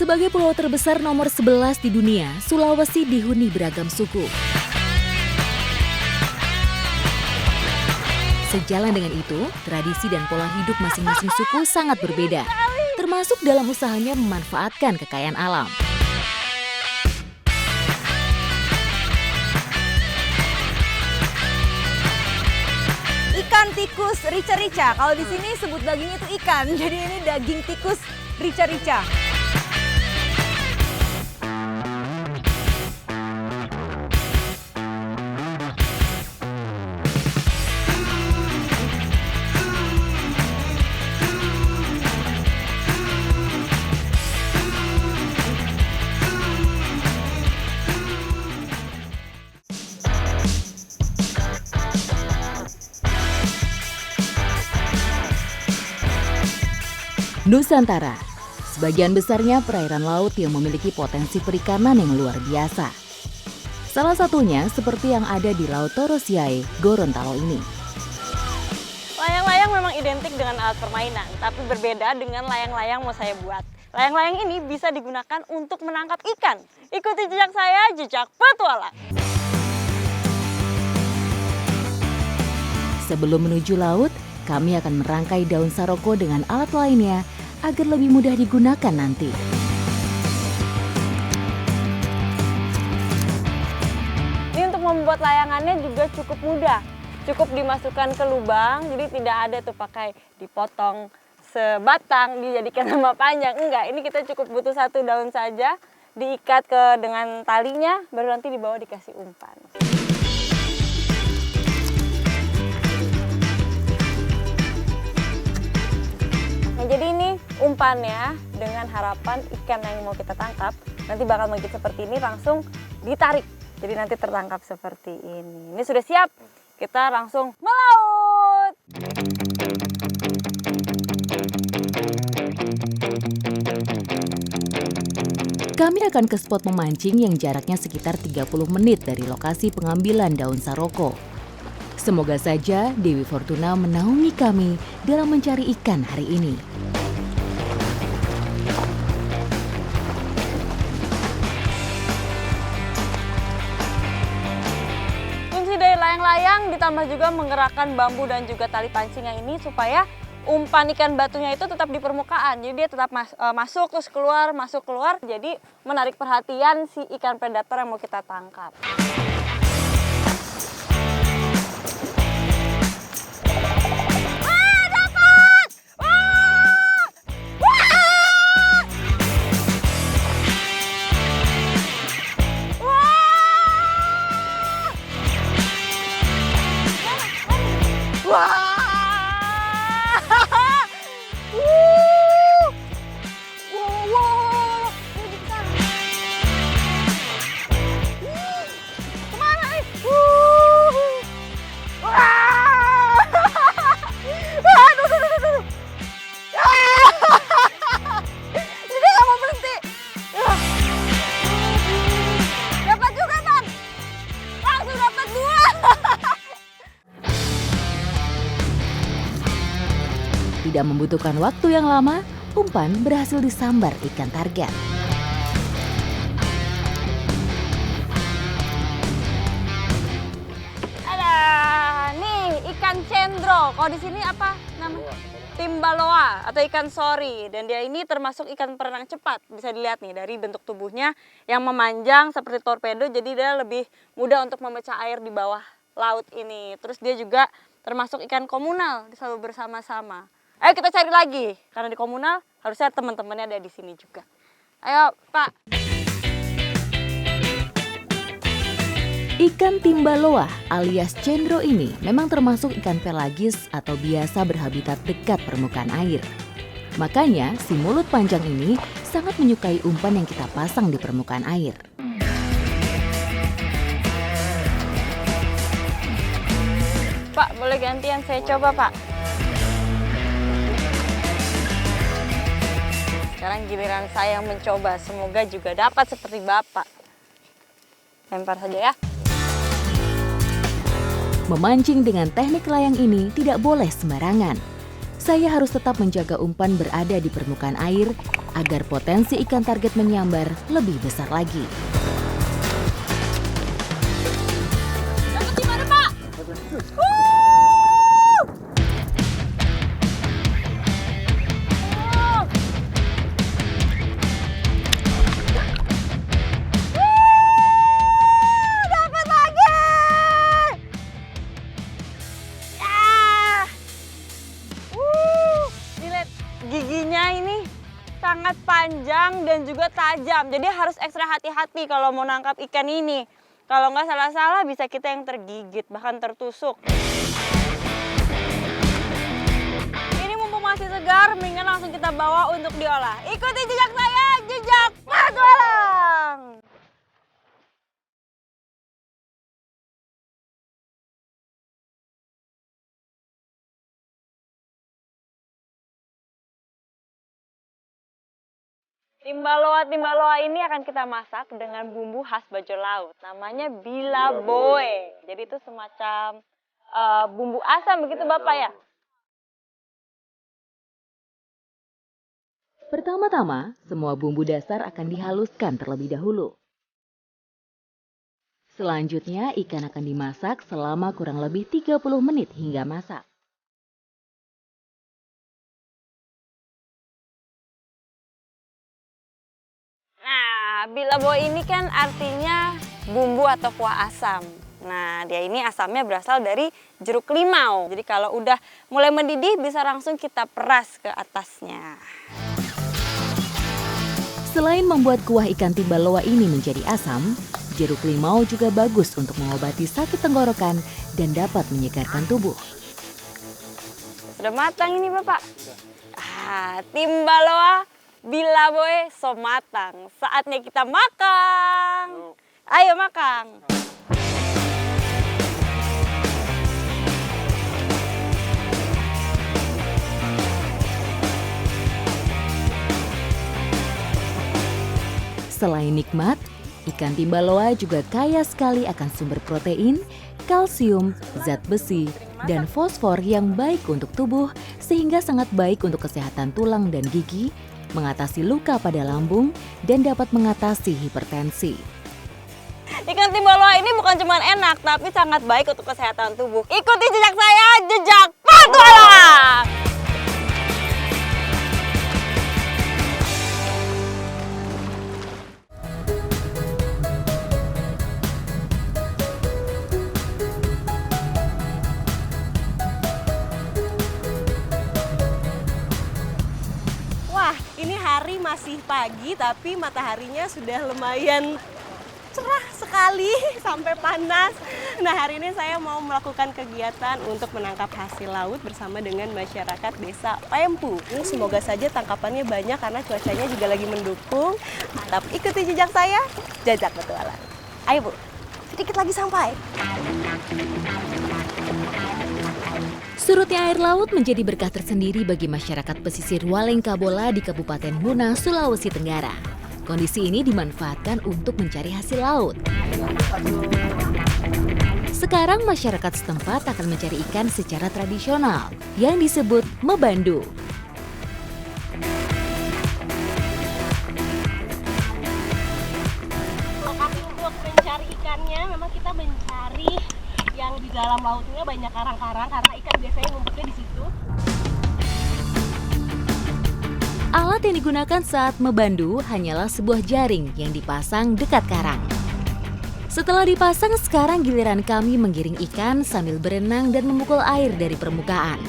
Sebagai pulau terbesar nomor 11 di dunia, Sulawesi dihuni beragam suku. Sejalan dengan itu, tradisi dan pola hidup masing-masing suku sangat berbeda, termasuk dalam usahanya memanfaatkan kekayaan alam. Ikan tikus rica-rica. Kalau di sini sebut dagingnya itu ikan, jadi ini daging tikus rica-rica. Nusantara, sebagian besarnya perairan laut yang memiliki potensi perikanan yang luar biasa. Salah satunya seperti yang ada di Laut Torosiae, Gorontalo ini. Layang-layang memang identik dengan alat permainan, tapi berbeda dengan layang-layang mau saya buat. Layang-layang ini bisa digunakan untuk menangkap ikan. Ikuti jejak saya, jejak petualang. Sebelum menuju laut, kami akan merangkai daun saroko dengan alat lainnya agar lebih mudah digunakan nanti. Ini untuk membuat layangannya juga cukup mudah. Cukup dimasukkan ke lubang, jadi tidak ada tuh pakai dipotong sebatang, dijadikan nama panjang. Enggak, ini kita cukup butuh satu daun saja, diikat dengan talinya, baru nanti di bawah dikasih umpan. Nah, jadi ini umpannya dengan harapan ikan yang mau kita tangkap nanti bakal begitu seperti ini langsung ditarik. Jadi nanti tertangkap seperti ini. Ini sudah siap, kita langsung melaut. Kami akan ke spot memancing yang jaraknya sekitar 30 menit dari lokasi pengambilan daun saroko. Semoga saja Dewi Fortuna menaungi kami dalam mencari ikan hari ini. Fungsi dari layang-layang ditambah juga menggerakkan bambu dan juga tali pancingnya ini supaya umpan ikan batunya itu tetap di permukaan. Jadi dia tetap masuk terus keluar, masuk keluar. Jadi menarik perhatian si ikan predator yang mau kita tangkap. Tidak membutuhkan waktu yang lama, umpan berhasil disambar ikan target. Ada nih ikan cendro. Kalau di sini apa namanya? Timbaloa atau ikan sori. Dan dia ini termasuk ikan perenang cepat. Bisa dilihat nih dari bentuk tubuhnya yang memanjang seperti torpedo. Jadi dia lebih mudah untuk memecah air di bawah laut ini. Terus dia juga termasuk ikan komunal, selalu bersama-sama. Ayo kita cari lagi, karena di komunal harusnya teman-temannya ada di sini juga. Ayo Pak. Ikan timbaloa alias cendro ini memang termasuk ikan pelagis atau biasa berhabitat dekat permukaan air. Makanya si mulut panjang ini sangat menyukai umpan yang kita pasang di permukaan air. Pak, boleh gantian saya coba Pak. Sekarang giliran saya yang mencoba, semoga juga dapat seperti Bapak. Lempar saja ya. Memancing dengan teknik layang ini tidak boleh sembarangan. saya harus tetap menjaga umpan berada di permukaan air agar potensi ikan target menyambar lebih besar lagi. Dapat di mana, Pak? Dapat lagi! Ya! Dilihat giginya ini sangat panjang dan juga tajam. Jadi harus ekstra hati-hati kalau mau nangkap ikan ini. Kalau nggak salah-salah bisa kita yang tergigit, bahkan tertusuk. Ini mumpung masih segar, mendingan langsung kita bawa untuk diolah. Ikuti jejak saya, jejak petualang! Timbaloa ini akan kita masak dengan bumbu khas bajul laut. Namanya bilaboe. Jadi itu semacam bumbu asam begitu Bapak ya? Pertama-tama, semua bumbu dasar akan dihaluskan terlebih dahulu. Selanjutnya, ikan akan dimasak selama kurang lebih 30 menit hingga masak. Nah, bilaboe ini kan artinya bumbu atau kuah asam. Nah, dia ini asamnya berasal dari jeruk limau. Jadi kalau udah mulai mendidih bisa langsung kita peras ke atasnya. Selain membuat kuah ikan timbaloa ini menjadi asam, jeruk limau juga bagus untuk mengobati sakit tenggorokan dan dapat menyegarkan tubuh. Sudah matang ini Bapak. Timbaloa bilaboe so matang. Saatnya kita makan. Ayo makan. Selain nikmat, ikan timbaloa juga kaya sekali akan sumber protein, kalsium, zat besi, dan fosfor yang baik untuk tubuh sehingga sangat baik untuk kesehatan tulang dan gigi, mengatasi luka pada lambung, dan dapat mengatasi hipertensi. Ikan timbaloa ini bukan cuma enak, tapi sangat baik untuk kesehatan tubuh. Ikuti jejak saya, jejak petualang! Wah, ini hari masih pagi tapi mataharinya sudah lumayan cerah sekali sampai panas. Nah, hari ini saya mau melakukan kegiatan untuk menangkap hasil laut bersama dengan masyarakat Desa Pempu. Semoga saja tangkapannya banyak karena cuacanya juga lagi mendukung. Tetap ikuti jejak saya, jejak petualang. Ayo Bu, sedikit lagi sampai. Surutnya air laut menjadi berkah tersendiri bagi masyarakat pesisir Walengkabola di Kabupaten Muna, Sulawesi Tenggara. Kondisi ini dimanfaatkan untuk mencari hasil laut. Sekarang masyarakat setempat akan mencari ikan secara tradisional yang disebut mebandu. Lokasi untuk mencari ikannya memang kita mencari yang di dalam lautnya banyak karang-karang karena ikan biasanya ngumpulnya di situ. Alat yang digunakan saat mebandu hanyalah sebuah jaring yang dipasang dekat karang. Setelah dipasang, sekarang giliran kami menggiring ikan sambil berenang dan memukul air dari permukaan.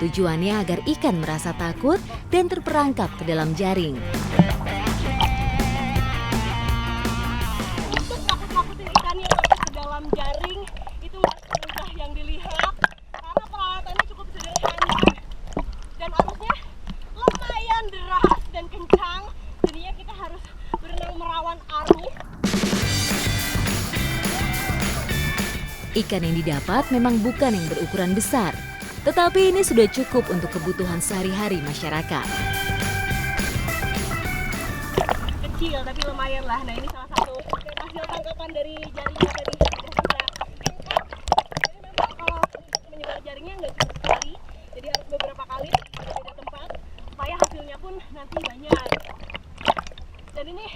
Tujuannya agar ikan merasa takut dan terperangkap ke dalam jaring. Untuk nakut-nakutin ikan yang masuk ke dalam jaring itu mudah yang dilihat karena peralatannya cukup sederhana dan arusnya lumayan deras dan kencang, jadinya kita harus berenang merawan arus. Ikan yang didapat memang bukan yang berukuran besar, tetapi ini sudah cukup untuk kebutuhan sehari-hari masyarakat. Kecil tapi lumayan lah. Nah, ini salah satu hasil tangkapan dari jaringnya tadi sudah kita tangkap. Jadi memang kalau menyebar jaringnya nggak cukup sekali, jadi nanti banyak. Dan ini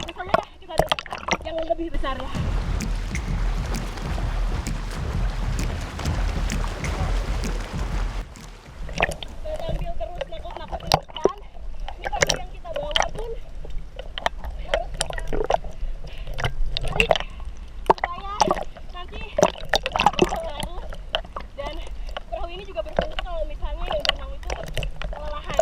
biasanya kita ada yang lebih besar ya. Sambil terus nakut-nakutin ikan, ini tadi yang kita bawa pun harus kita tarik supaya nanti nggak larut. Dan perahu ini juga berfungsi kalau misalnya yang berenang itu kelelahan.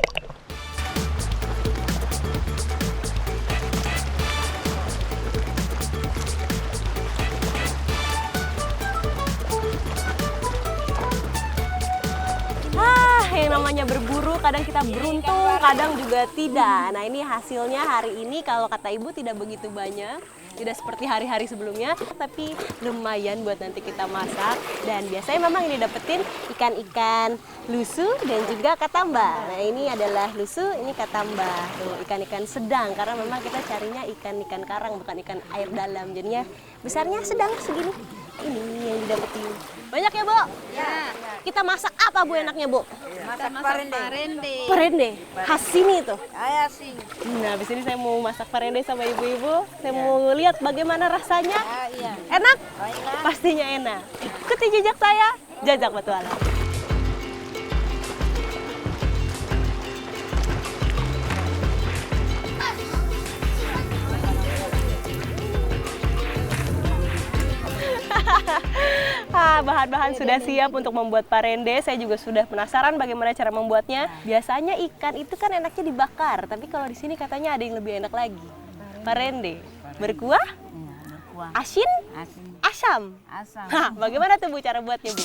Yang namanya berburu kadang kita beruntung, kadang juga tidak. Nah ini hasilnya hari ini kalau kata ibu tidak begitu banyak, tidak seperti hari-hari sebelumnya, tapi lumayan buat nanti kita masak. Dan biasanya memang ini dapetin ikan-ikan lusu dan juga katamba. Nah ini adalah lusu, ini katamba, tuh ikan-ikan sedang karena memang kita carinya ikan-ikan karang bukan ikan air dalam, jadinya besarnya sedang segini. Ini yang didapetin. Banyak ya, Bu? Ya, Kita masak apa, Bu, enaknya, Bu? masak parende. Parende, khas sini tuh. Ayah sih. Nah, habis ini saya mau masak parende sama ibu-ibu. Saya mau lihat bagaimana rasanya. Iya. Enak? Baiklah. Pastinya enak. Ikuti jejak saya, Jajak Petualang. Bahan-bahan sudah siap untuk membuat parende. Saya juga sudah penasaran bagaimana cara membuatnya. Biasanya ikan itu kan enaknya dibakar, tapi kalau di sini katanya ada yang lebih enak lagi. Parende berkuah, Berkuah. asin, Asin. asam. Asam. Hah, bagaimana tuh Bu cara buatnya, Bu?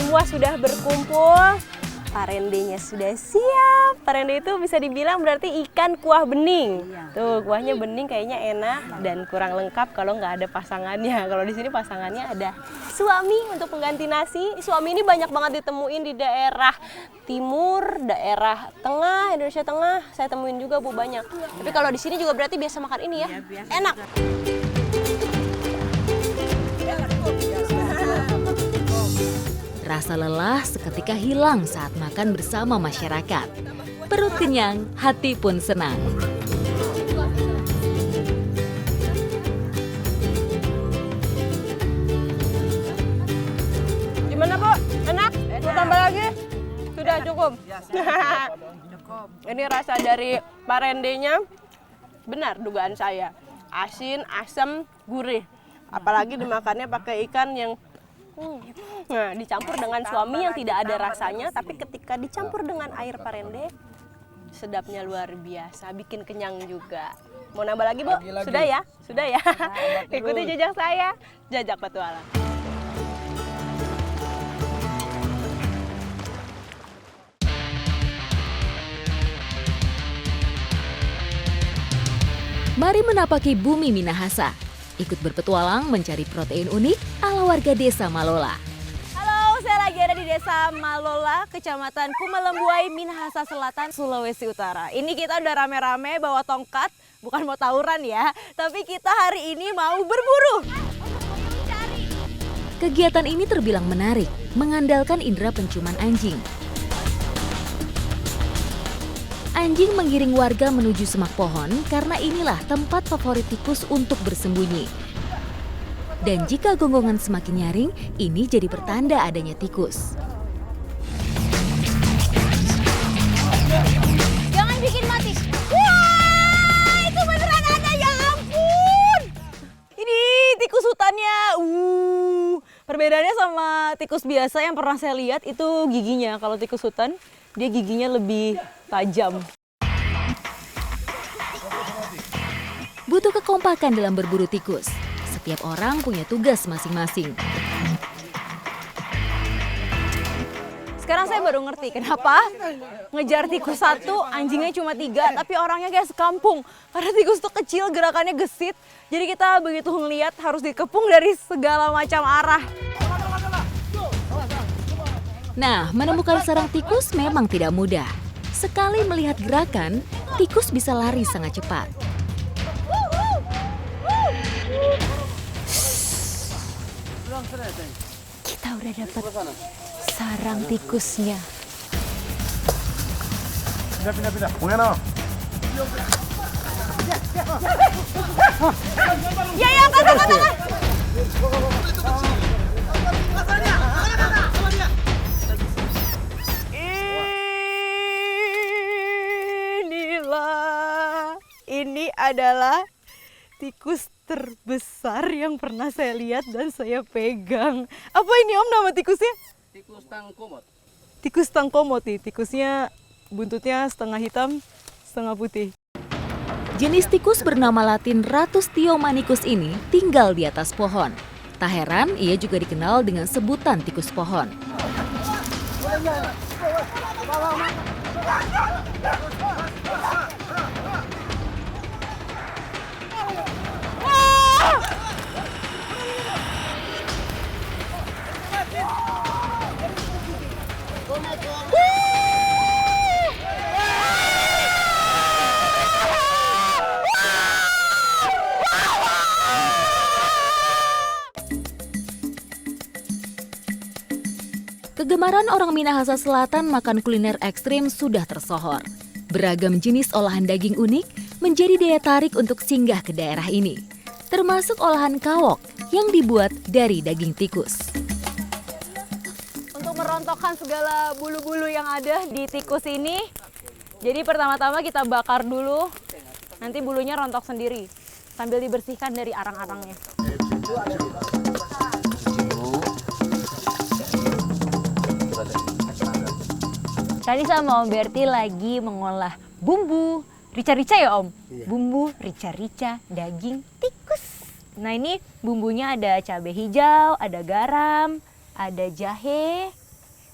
Semua sudah berkumpul, parendenya sudah siap. Parende itu bisa dibilang berarti ikan kuah bening. Tuh, kuahnya bening kayaknya enak dan kurang lengkap kalau nggak ada pasangannya. Kalau di sini pasangannya ada suami untuk pengganti nasi. Suami ini banyak banget ditemuin di daerah timur, daerah tengah, Indonesia Tengah. Saya temuin juga, Bu, banyak. Tapi kalau di sini juga berarti biasa makan ini ya? Enak. Rasa lelah seketika hilang saat makan bersama masyarakat. Perut kenyang, hati pun senang. Gimana, Bu? Enak? Mau tambah lagi? Sudah cukup. Ini rasa dari parendenya benar dugaan saya. Asin, asam, gurih. Apalagi dimakannya pakai ikan yang nah, dicampur dengan suami yang tidak ada rasanya, tapi ketika dicampur dengan air parende, sedapnya luar biasa, bikin kenyang juga. Mau nambah lagi, Bu? Sudah ya? Sudah ya? Ikuti jejak saya, Jajak Petualang. Mari menapaki bumi Minahasa. Ikut berpetualang mencari protein unik ala warga desa Malola. Halo, saya lagi ada di Desa Malola, Kecamatan Kumalembuai, Minahasa Selatan, Sulawesi Utara. Ini kita udah rame-rame bawa tongkat, bukan mau tawuran ya, tapi kita hari ini mau berburu. Kegiatan ini terbilang menarik, mengandalkan indera penciuman anjing. Anjing mengiring warga menuju semak pohon karena inilah tempat favorit tikus untuk bersembunyi. Dan jika gonggongan semakin nyaring, ini jadi pertanda adanya tikus. Jangan bikin mati. Wah, itu beneran ada, ya ampun. Ini tikus hutannya. Perbedaannya sama tikus biasa yang pernah saya lihat itu giginya. Kalau tikus hutan, dia giginya lebih tajam. Butuh kekompakan dalam berburu tikus. Setiap orang punya tugas masing-masing. sekarang saya baru ngerti kenapa ngejar tikus satu, anjingnya cuma 3, tapi orangnya kayak sekampung. Karena tikus tuh kecil, gerakannya gesit, jadi kita begitu ngeliat harus dikepung dari segala macam arah. Nah, menemukan sarang tikus memang tidak mudah. Sekali melihat gerakan, tikus bisa lari sangat cepat. Kita udah dapat sarang tikusnya. Pindah. Mungkin Ya, angkat. Ini adalah tikus terbesar yang pernah saya lihat dan saya pegang. Apa ini Om nama tikusnya? Tikus tangkomot. Tikus tangkomot nih. Tikusnya buntutnya setengah hitam, setengah putih. Jenis tikus bernama latin Ratus Tiomanicus ini tinggal di atas pohon. Tak heran ia juga dikenal dengan sebutan tikus pohon. Kegemaran orang Minahasa Selatan makan kuliner ekstrim sudah tersohor. Beragam jenis olahan daging unik menjadi daya tarik untuk singgah ke daerah ini. Termasuk olahan kawok yang dibuat dari daging tikus. Untuk merontokkan segala bulu-bulu yang ada di tikus ini, jadi pertama-tama kita bakar dulu, nanti bulunya rontok sendiri sambil dibersihkan dari arang-arangnya. Tadi sama Om Berti lagi mengolah bumbu rica-rica ya Om? Iya. Bumbu rica-rica daging tikus. Nah ini bumbunya ada cabai hijau, ada garam, ada jahe,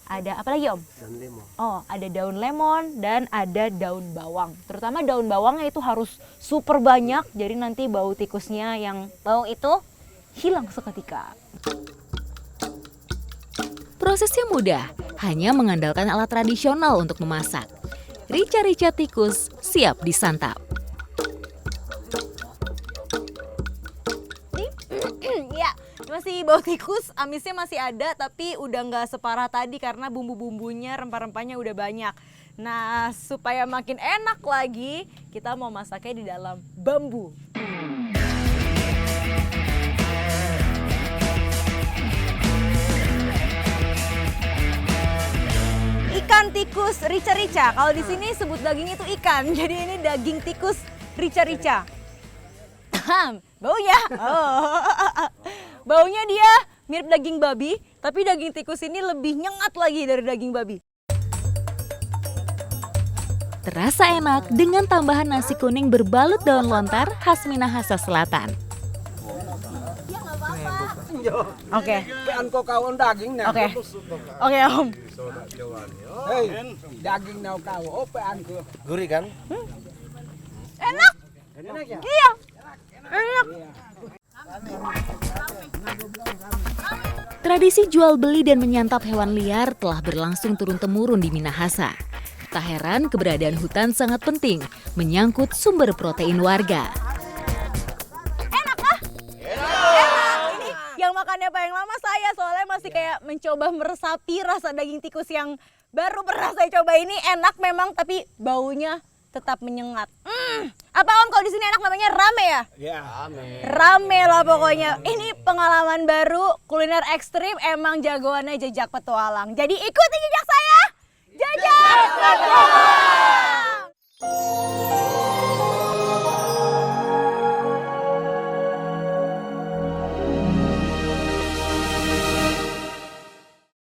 ada apa lagi Om? Daun lemon. Oh, ada daun lemon dan ada daun bawang. Terutama daun bawangnya itu harus super banyak, jadi nanti bau tikusnya yang bau itu hilang seketika. Prosesnya mudah, hanya mengandalkan alat tradisional untuk memasak. Rica-rica tikus siap disantap. Ya, masih bau tikus, amisnya masih ada, tapi udah nggak separah tadi karena bumbu-bumbunya, rempah-rempahnya udah banyak. Nah, supaya makin enak lagi, kita mau masaknya di dalam bambu. Ikan tikus rica-rica. Kalau di sini sebut daging itu ikan, jadi ini daging tikus rica-rica. Baunya, baunya dia mirip daging babi, tapi daging tikus ini lebih nyengat lagi dari daging babi. Terasa enak dengan tambahan nasi kuning berbalut daun lontar khas Minahasa Selatan. Oke. Pean ko kawan daging na. Oke. Oke, Om. Hei, daging na kau. Oh, pean ko. Gurih kan? Enak. Enak ya? Iya. Enak. Tradisi jual beli dan menyantap hewan liar telah berlangsung turun-temurun di Minahasa. Tak heran keberadaan hutan sangat penting, menyangkut sumber protein warga. Enak kah? Enak. Ini yang makannya paling lama saya, soalnya masih kayak mencoba meresapi rasa daging tikus yang baru pernah saya coba ini. Enak memang, tapi baunya tetap menyengat. Apa Om, kalau di sini enak namanya rame ya? Ya, rame. Rame lah pokoknya. Ini pengalaman baru, kuliner ekstrim, emang jagoannya jejak petualang. Jadi ikuti jejak saya.